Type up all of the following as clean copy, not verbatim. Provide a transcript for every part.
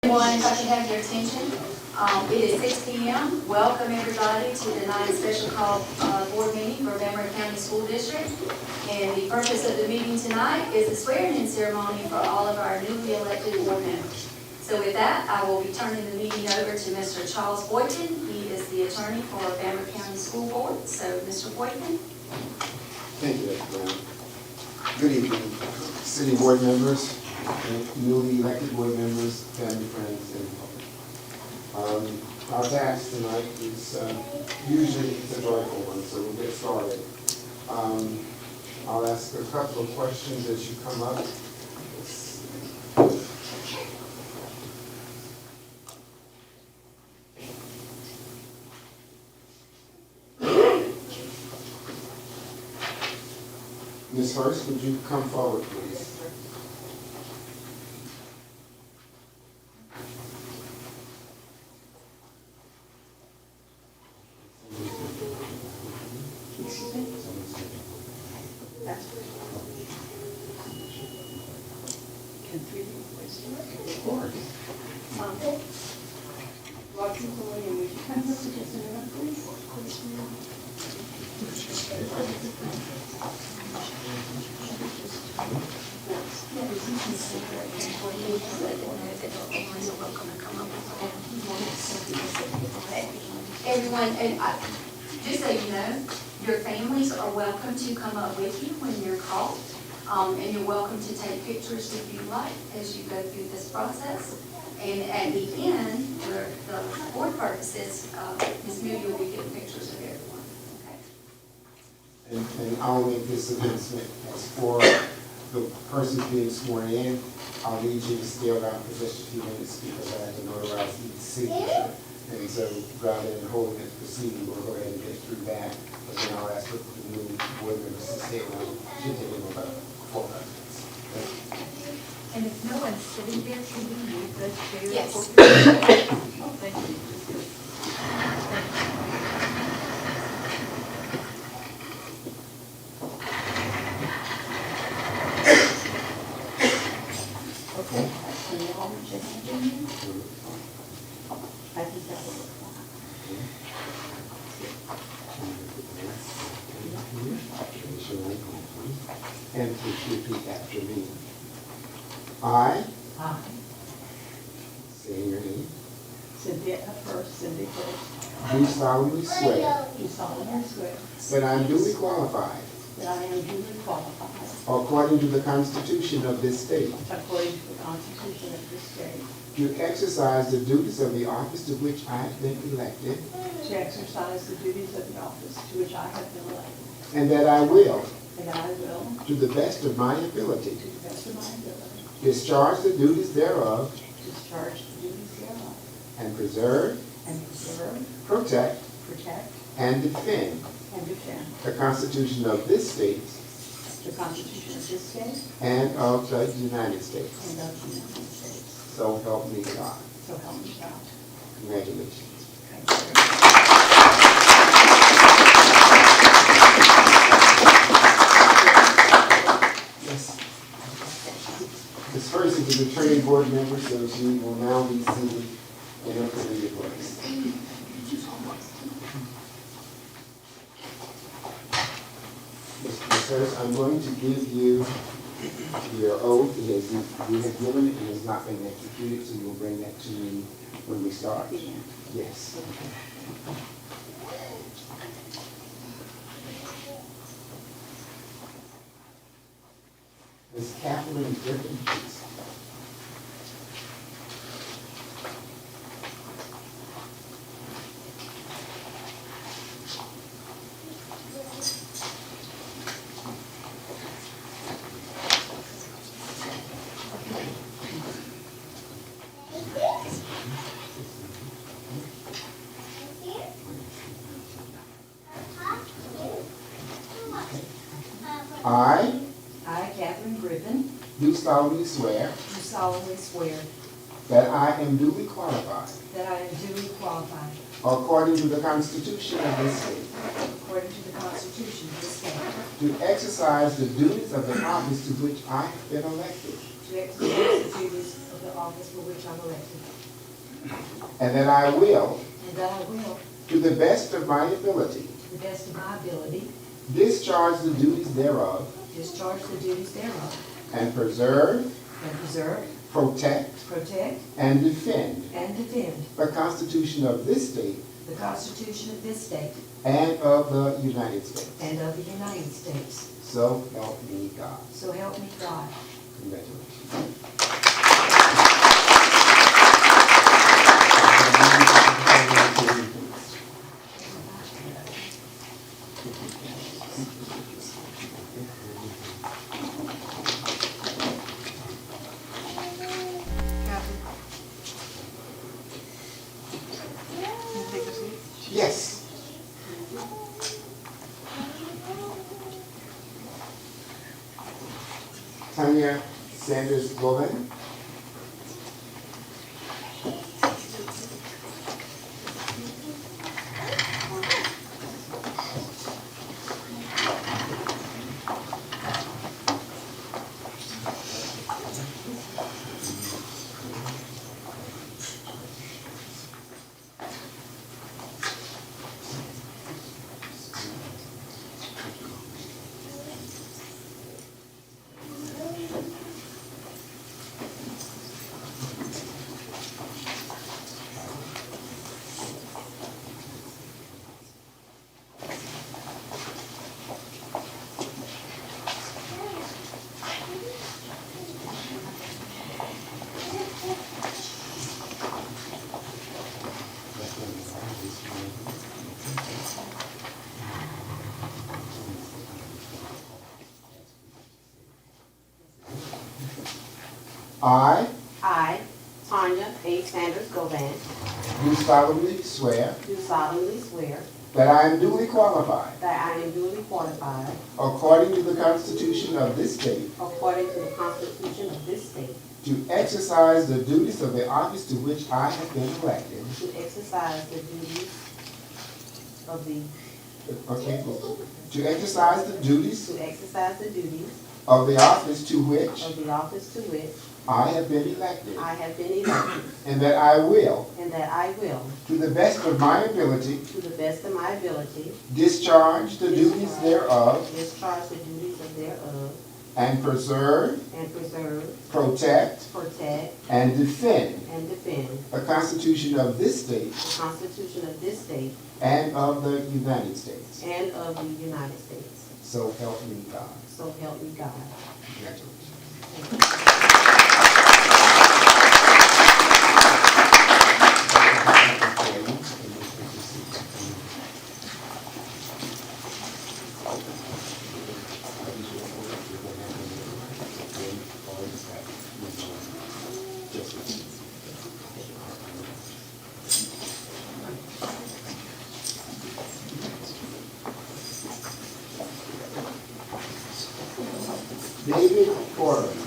Everyone, if I could have your attention, it is 6 p.m. Welcome everybody to the 9th special call board meeting for Bamberg County School District. And the purpose of the meeting tonight is the swearing-in ceremony for all of our newly elected board members. So with that, I will be turning the meeting over to Mr. Charles Boykin. He is the attorney for Bamberg County School Board. So, Mr. Boykin. Thank you, Dr. Brown. Good evening, city board members, and newly elected board members, family, friends, and public. Our task tonight is usually a joyful one, so we'll get started. I'll ask a couple of questions as you come up. Ms. Hurst, would you come forward, please? Everyone, and just so you know, your families are welcome to come up with you when you're called, and you're welcome to take pictures if you like as you go through this process. And at the end, for the board purposes, Ms. Moody will be getting pictures of everyone. Okay. And I'll make this announcement as for the person being sworn in. I'll need you to stay around for just a few minutes because I have to notarize each signature. And so rather than holding this proceeding, we'll go ahead and get through that. And then I'll ask for the new board members to stay around. Should take them about 4 minutes. And if no one's sitting there, can you move the chair? Yes. Oh, thank you. Okay. Can you all raise your hand in here? I think that will look fine. And please repeat after me. I, saying your name, Cynthia first. do solemnly swear Do solemnly swear that I am duly qualified, that I am duly qualified, according to the Constitution of this state, according to the Constitution of this state, to exercise the duties of the office to which I have been elected, to exercise the duties of the office to which I have been elected, and that I will, and I will, to the best of my ability, to the best of my ability, discharge the duties thereof, discharge the duties thereof, and preserve, protect, and defend the Constitution of this state the Constitution of this state and of the United States. and of the United States. So help me God. So help me God. Congratulations. Thank you very much. Yes. This first is the returning board member, so she will now be seated in her familiar place. Ms. Hurst, I'm going to give you your oath. You have given it and has not been executed, so you'll bring that to me when we start. Yes. Ms. Kathleen Griffin, please. I, Catherine Griffin, do solemnly swear do solemnly swear that I am duly qualified, that I am duly qualified, according to the Constitution of this state, according to the Constitution of this state, to exercise the duties of the office to which I have been elected, to exercise the duties of the office for which I'm elected, and that I will, and that I will, to the best of my ability, to the best of my ability, discharge the duties thereof, discharge the duties thereof, and preserve, protect, protect, and defend and defend the Constitution of this state the Constitution of this state and of the United States. and of the United States. So help me God. So help me God. Congratulations. Yes. Tanya Sanders Govan. I, Tanya A. Sanders Govan, Do solemnly swear do solemnly swear that I am duly qualified, that I am duly qualified, according to the Constitution of this state, according to the Constitution of this state, to exercise the duties of the office to which I have been elected. to exercise the duties of the, Okay. To exercise the duties to exercise the duties of the office to which of the office to which I have been elected, I have been elected, and that I will, and that I will, to the best of my ability, to the best of my ability, discharge the duties thereof, discharge the duties of thereof, and preserve, protect, and defend and defend the Constitution of this state the Constitution of this state and of the United States. and of the United States. So help me God. So help me God. Congratulations. David Corbin.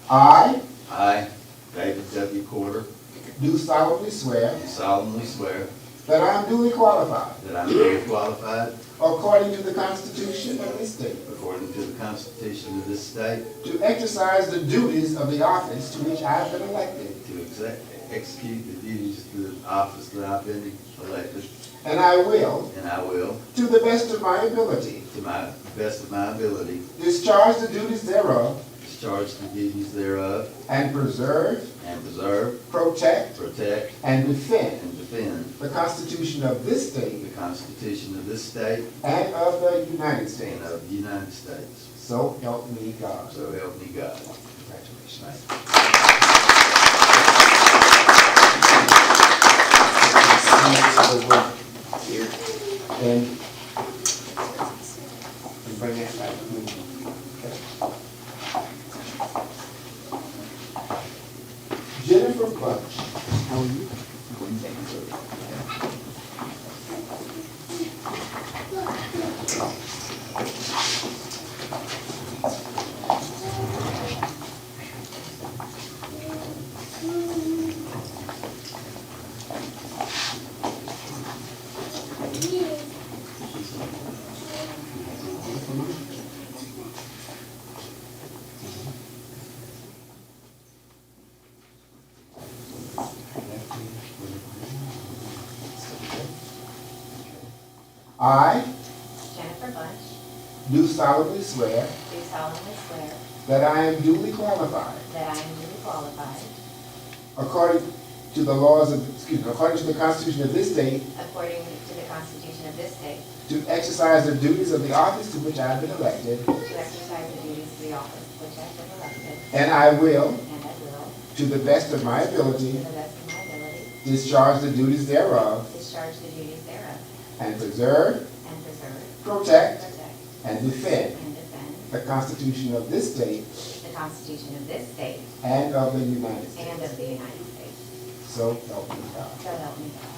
I, David W. Porter, Do solemnly swear do solemnly swear that I am duly qualified, that I am duly qualified, according to the Constitution of this state, according to the Constitution of this state, to exercise the duties of the office to which I have been elected, to execute the duties of the office that I've been elected, and I will, and I will, to the best of my ability, to my best of my ability, discharge the duties thereof, discharge the duties thereof, and preserve, protect, and defend and defend the Constitution of this state the Constitution of this state and of the United States. and of the United States. So help me God. So help me God. Congratulations. Over here and bring that back to me. Jennifer Bunch, how are you? I Jennifer Bunch, do solemnly swear do solemnly swear that I am duly qualified, that I am duly qualified, according to the laws of, according to the Constitution of this state, according to the Constitution of this state, to exercise the duties of the office to which I have been elected, to exercise the duties of the office to which I have been elected, and I will, and I will, to the best of my to ability, the best of my ability, discharge the duties thereof, discharge the duties thereof, and preserve, and preserve, protect, protect, and defend and defend the Constitution of this state the Constitution of this state and of the United States. and of the United States. So help me God. So help me God.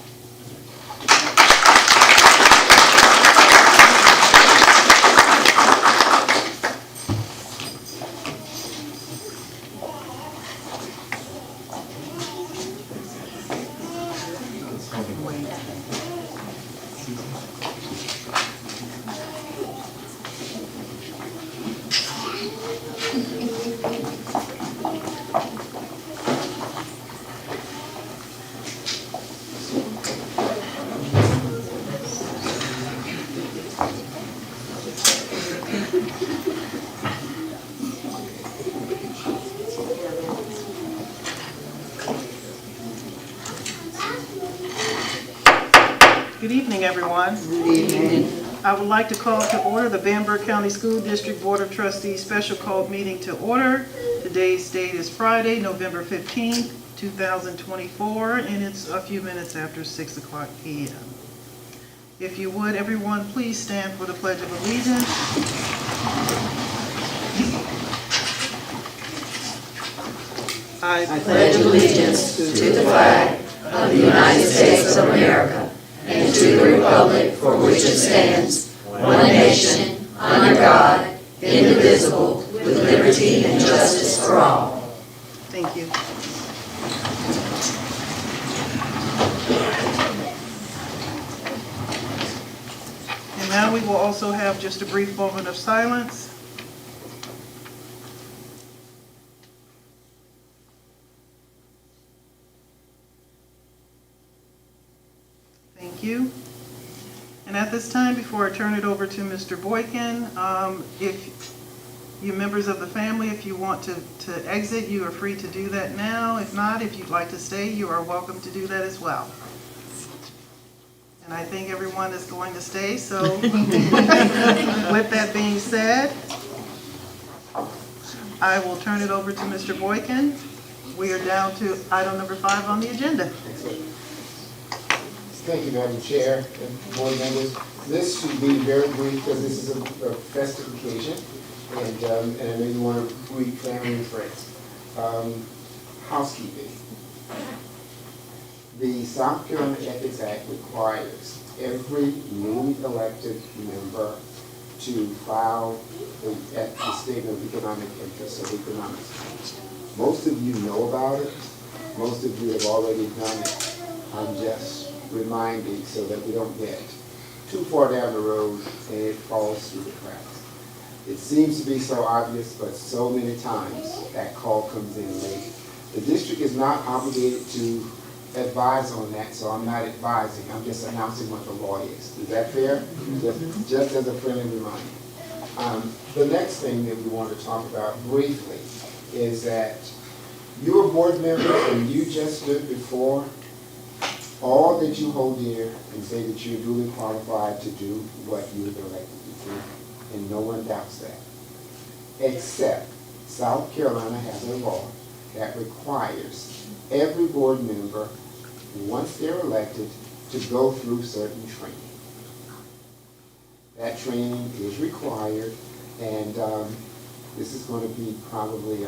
Good evening, everyone. Good evening. I would like to call to order the Bamberg County School District Board of Trustees special called meeting to order. Today's date is Friday, November 15th, 2024, and it's a few minutes after 6 o'clock p.m. If you would, everyone, please stand for the Pledge of Allegiance. I pledge allegiance to the flag of the United States of America and to the republic for which it stands, one nation, under God, indivisible, with liberty and justice for all. Thank you. And now we will also have just a brief moment of silence. Thank you. And at this time, before I turn it over to Mr. Boykin, if you members of the family, if you want to exit, you are free to do that now. If not, if you'd like to stay, you are welcome to do that as well. And I think everyone is going to stay, so with that being said, I will turn it over to Mr. Boykin. We are down to item number 5 on the agenda. Thank you, Madam Chair and board members. This should be very brief because this is a festive occasion, and I know you want to greet family and friends. Housekeeping. The South Carolina Ethics Act requires every newly elected member to file the statement of economic interest or economics. Most of you know about it. Most of you have already done it. I'm just reminding so that we don't get too far down the road and it falls through the cracks. It seems to be so obvious, but so many times that call comes in late. The district is not obligated to advise on that, so I'm not advising. I'm just announcing what the law is. Is that fair? Just as a friendly reminder. The next thing that we want to talk about briefly is that you're board members and you just stood before all that you hold dear and say that you're duly qualified to do what you were elected to do, and no one doubts that. Except South Carolina has a law that requires every board member, once they're elected, to go through certain training. That training is required, and this is going to be probably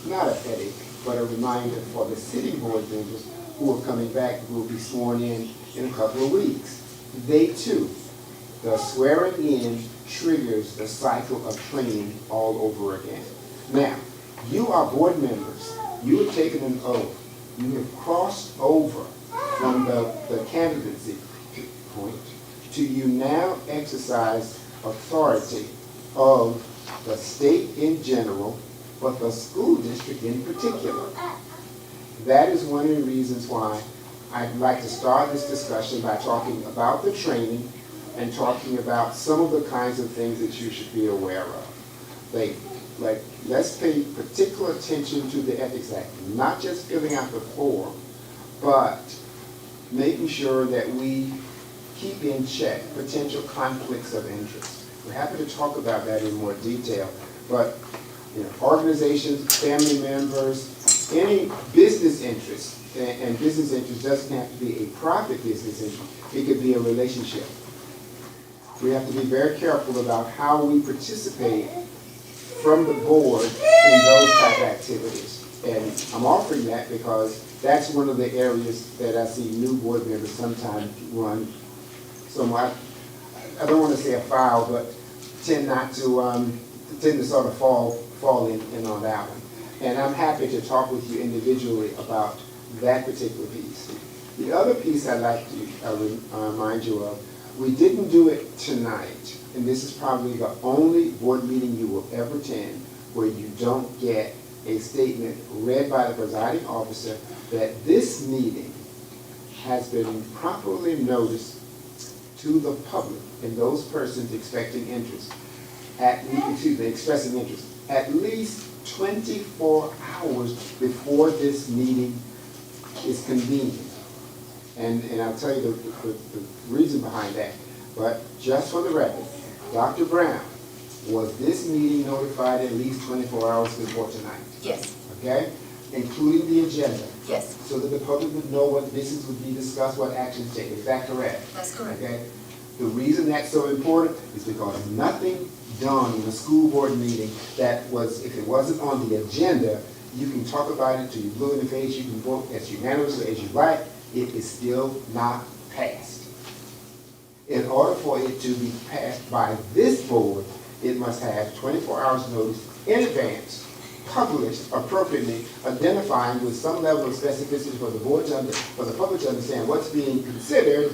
not a headache, but a reminder for the sitting board members who are coming back, who will be sworn in a couple of weeks. They too, the swearing in triggers the cycle of training all over again. Now, you are board members. You have taken an oath. You have crossed over from the candidacy point do you now exercise authority of the state in general, but the school district in particular? That is one of the reasons why I'd like to start this discussion by talking about the training and talking about some of the kinds of things that you should be aware of. Like, let's pay particular attention to the Ethics Act, not just filling out the form, but making sure that we keep in check potential conflicts of interest. We're happy to talk about that in more detail, but organizations, family members, any business interest, and business interest doesn't have to be a profit business interest, it could be a relationship. We have to be very careful about how we participate from the board in those type of activities. And I'm offering that because that's one of the areas that I see new board members sometimes run. So I don't want to say afoul, but tend to sort of fall in on that one. And I'm happy to talk with you individually about that particular piece. The other piece I'd like to remind you of, we didn't do it tonight, and this is probably the only board meeting you will ever attend where you don't get a statement read by the presiding officer that this meeting has been properly noticed to the public and those persons expecting interest, expressing interest, at least 24 hours before this meeting is convened. And I'll tell you the reason behind that. But just for the record, Dr. Brown, was this meeting notified at least 24 hours before tonight? Yes, Okay? Including the agenda, yes, so that the public would know what business would be discussed, what actions taken. Is that correct? that's correct. Okay? The reason that's so important is because nothing done in a school board meeting that was, if it wasn't on the agenda, you can talk about it till you're blue in the face, you can vote as unanimously as you like, it is still not passed. In order for it to be passed by this board, it must have 24 hours notice in advance, published appropriately, identifying with some level of specificity for the board for the public to understand what's being considered,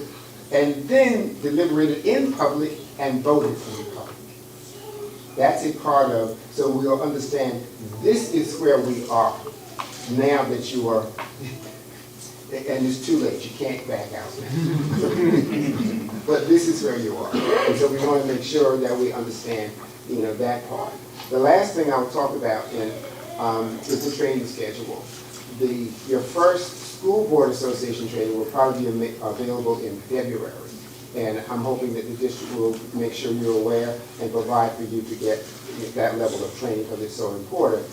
and then deliberated in public and voted in public. That's a part of, so we'll understand this is where we are now that you are, and it's too late, you can't back out now. But this is where you are. And so we want to make sure that we understand, that part. The last thing I'll talk about is the training schedule. Your first school board association training will probably be available in February. And I'm hoping that the district will make sure you're aware and provide for you to get that level of training because it's so important.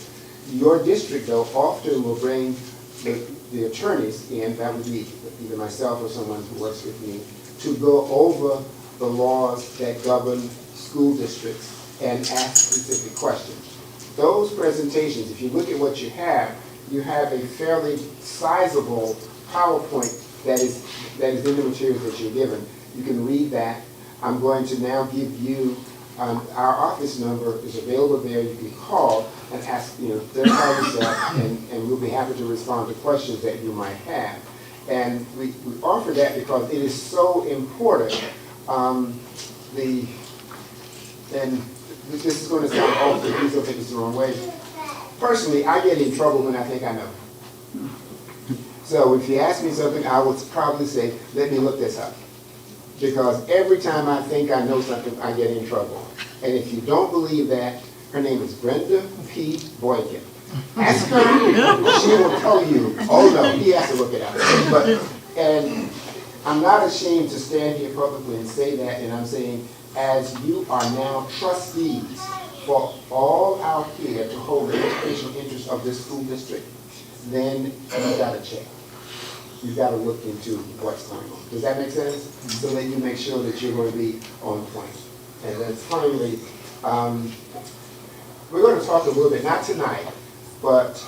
Your district, though, often will bring the attorneys in, that would be either myself or someone who works with me, to go over the laws that govern school districts and ask specific questions. Those presentations, if you look at what you have a fairly sizable PowerPoint that is in the materials that you're given. You can read that. I'm going to now give you, our office number is available there. You can call and ask, identify yourself, and we'll be happy to respond to questions that you might have. And we offer that because it is so important. And this is going to sound awful, please don't take this the wrong way. Personally, I get in trouble when I think I know. So if you ask me something, I would probably say, let me look this up. Because every time I think I know something, I get in trouble. And if you don't believe that, her name is Brenda P. Boykin. Ask her, she will tell you, oh no, he has to look it up. And I'm not ashamed to stand here publicly and say that, and I'm saying, as you are now trustees for all our care to hold the educational interest of this school district, then you've got to check. You've got to look into what's going on. Does that make sense? So that you make sure that you're going to be on point. And then finally, we're going to talk a little bit, not tonight, but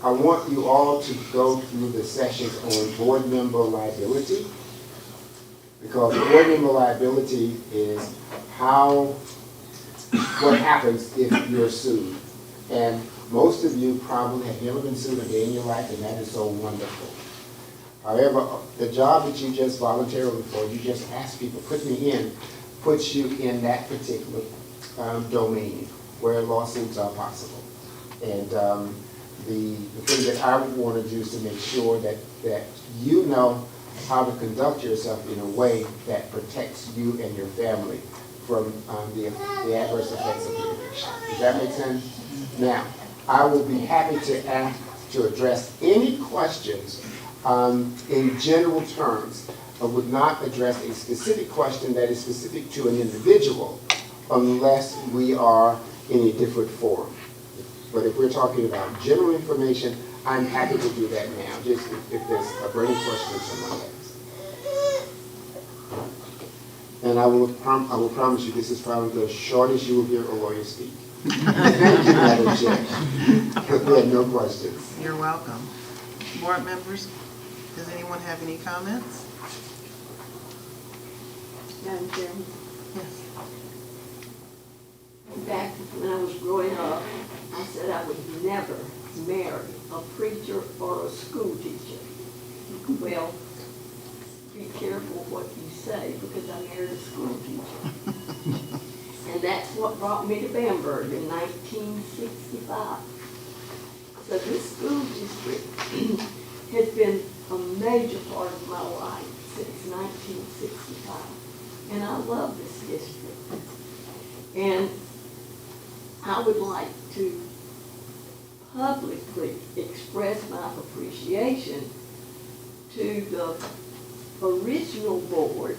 I want you all to go through the sessions on board member liability. Because board member liability is what happens if you're sued. And most of you probably have never been sued a day in your life, and that is so wonderful. However, the job that you just voluntarily for, you just ask people, put me in, puts you in that particular domain where lawsuits are possible. And the thing that I would want to do is to make sure that you know how to conduct yourself in a way that protects you and your family from the adverse effects of litigation. Does that make sense? Now, I will be happy to address any questions in general terms. I would not address a specific question that is specific to an individual unless we are in a different forum. But if we're talking about general information, I'm happy to do that now, just if there's a burning question someone has. And I will promise you, this is probably the shortest you will hear a lawyer speak. Thank you, Madam Chair. We have no questions. You're welcome. Board members, does anyone have any comments? Madam Chairman, Yes. back when I was growing up, I said I would never marry a preacher or a school teacher. Well, be careful what you say, because I married a school teacher. And that's what brought me to Bamberg in 1965. So this school district has been a major part of my life since 1965. And I love this district. And I would like to publicly express my appreciation to the original board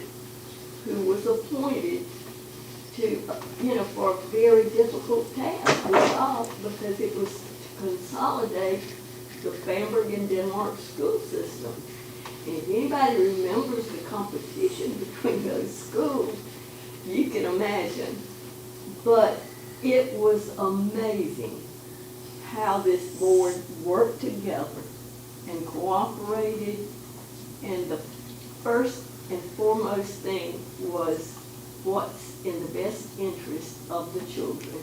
who was appointed to, for a very difficult task to solve, because it was to consolidate the Bamberg and Denmark school system. And if anybody remembers the competition between those schools, you can imagine. But it was amazing how this board worked together and cooperated, and the first and foremost thing was what's in the best interest of the children.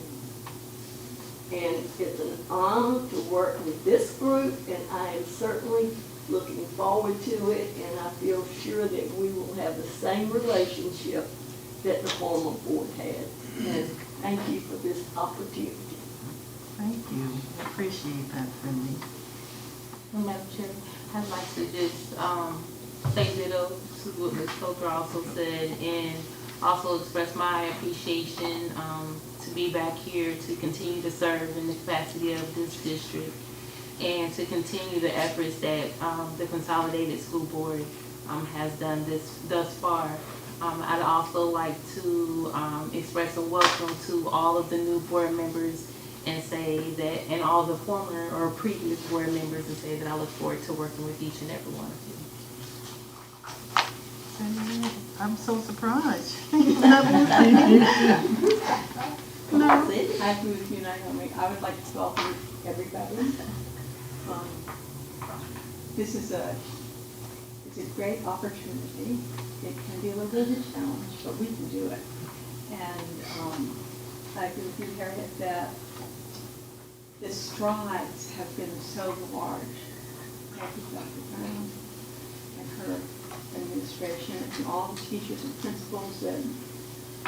And it's an honor to work with this group, and I am certainly looking forward to it, and I feel sure that we will have the same relationship that the former board had. And thank you for this opportunity. Thank you. I appreciate that, Cindy. Well, Madam Chair, I'd like to just say ditto to what Ms. Coker also said, and also express my appreciation to be back here to continue to serve in the capacity of this district, and to continue the efforts that the Consolidated School Board has done thus far. I'd also like to express a welcome to all of the new board members, and say that, and all the former or previous board members, and say that I look forward to working with each and every one of you. Cindy, I'm so surprised. No. I agree with you, Naomi. I would like to welcome everybody. This is it's a great opportunity. It can be a little bit of a challenge, but we can do it. And I agree with you, Harriet, that the strides have been so large. Thank you, Dr. Brown and her administration, and all the teachers and principals that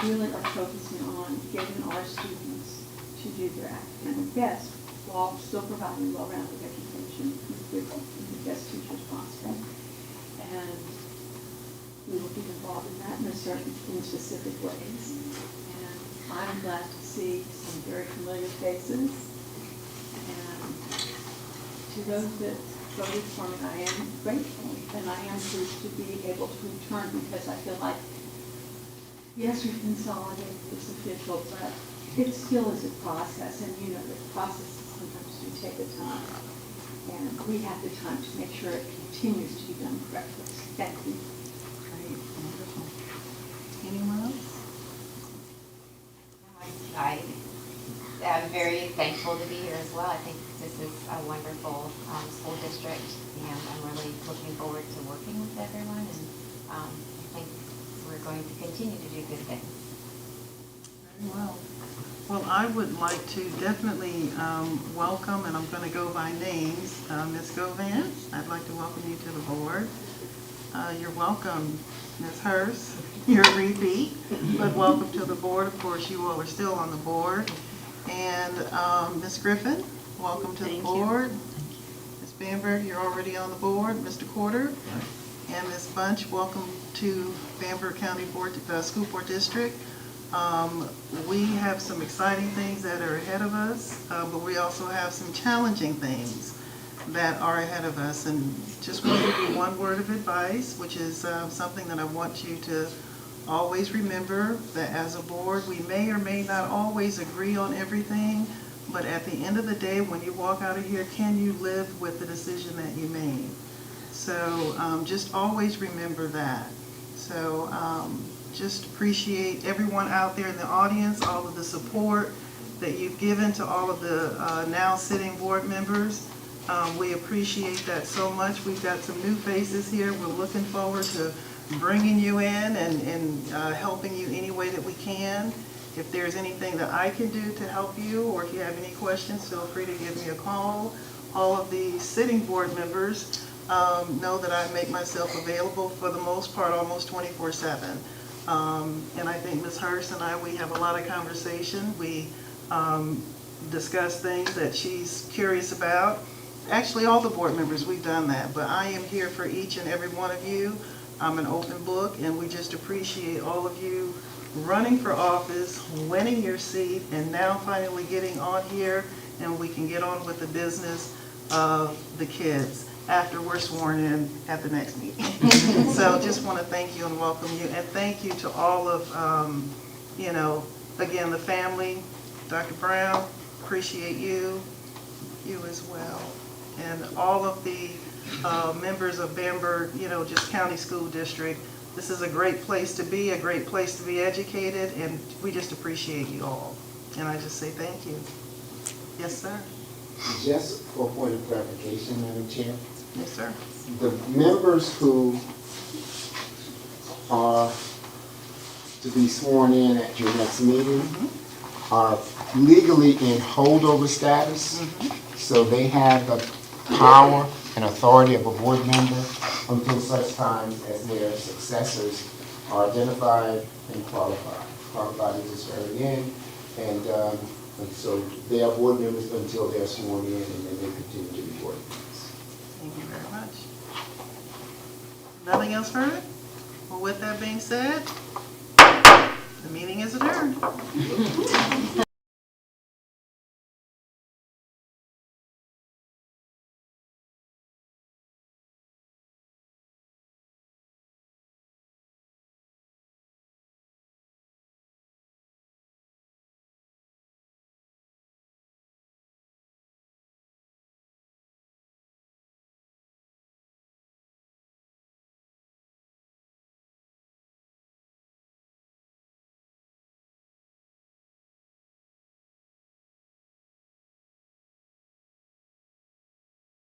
really are focusing on getting our students to do their academic best while still providing well-rounded education with the best teachers possible. And we will be involved in that in specific ways. And I'm glad to see some very familiar faces. And to those that voted for me, I am grateful, and I am pleased to be able to return, because I feel like, yes, we've consolidated this official, but it still is a process, and the processes sometimes do take a time. And we have the time to make sure it continues to be done correctly. Thank you. Great, wonderful. Anyone else? I'm very thankful to be here as well. I think this is a wonderful school district, and I'm really looking forward to working with everyone, and I think we're going to continue to do good things. Very well. Well, I would like to definitely welcome, and I'm going to go by names, Ms. Govan. I'd like to welcome you to the board. You're welcome, Ms. Hurst. You're a repeat, but welcome to the board. Of course, you all are still on the board. And Ms. Griffin, welcome to the board. Ms. Bamberg, you're already on the board. Mr. Porter and Ms. Bunch, welcome to Bamberg County Board, School Board District. We have some exciting things that are ahead of us, but we also have some challenging things that are ahead of us. And just want to give you one word of advice, which is something that I want you to always remember, that as a board, we may or may not always agree on everything, but at the end of the day, when you walk out of here, can you live with the decision that you made? So just always remember that. So just appreciate everyone out there in the audience, all of the support that you've given to all of the now sitting board members. We appreciate that so much. We've got some new faces here. We're looking forward to bringing you in and helping you any way that we can. If there's anything that I can do to help you, or if you have any questions, feel free to give me a call. All of the sitting board members know that I make myself available for the most part almost 24/7. And I think Ms. Hurst and I, we have a lot of conversation. We discuss things that she's curious about. Actually, all the board members, we've done that, but I am here for each and every one of you. I'm an open book, and we just appreciate all of you running for office, winning your seat, and now finally getting on here, and we can get on with the business of the kids after we're sworn in at the next meeting. So just want to thank you and welcome you, and thank you to all of, again, the family. Dr. Brown, appreciate you as well, and all of the members of Bamberg, just County School District. This is a great place to be, a great place to be educated, and we just appreciate you all. And I just say thank you. Yes, sir. Just for a point of clarification, Madam Chair, Yes, sir. the members who are to be sworn in at your next meeting are legally in holdover status, so they have the power and authority of a board member until such times as their successors are identified and qualified. Qualified is just swearing in, and so they are board members until they're sworn in, and then they continue to be board members. Thank you very much. Nothing else further? Well, with that being said, the meeting is adjourned.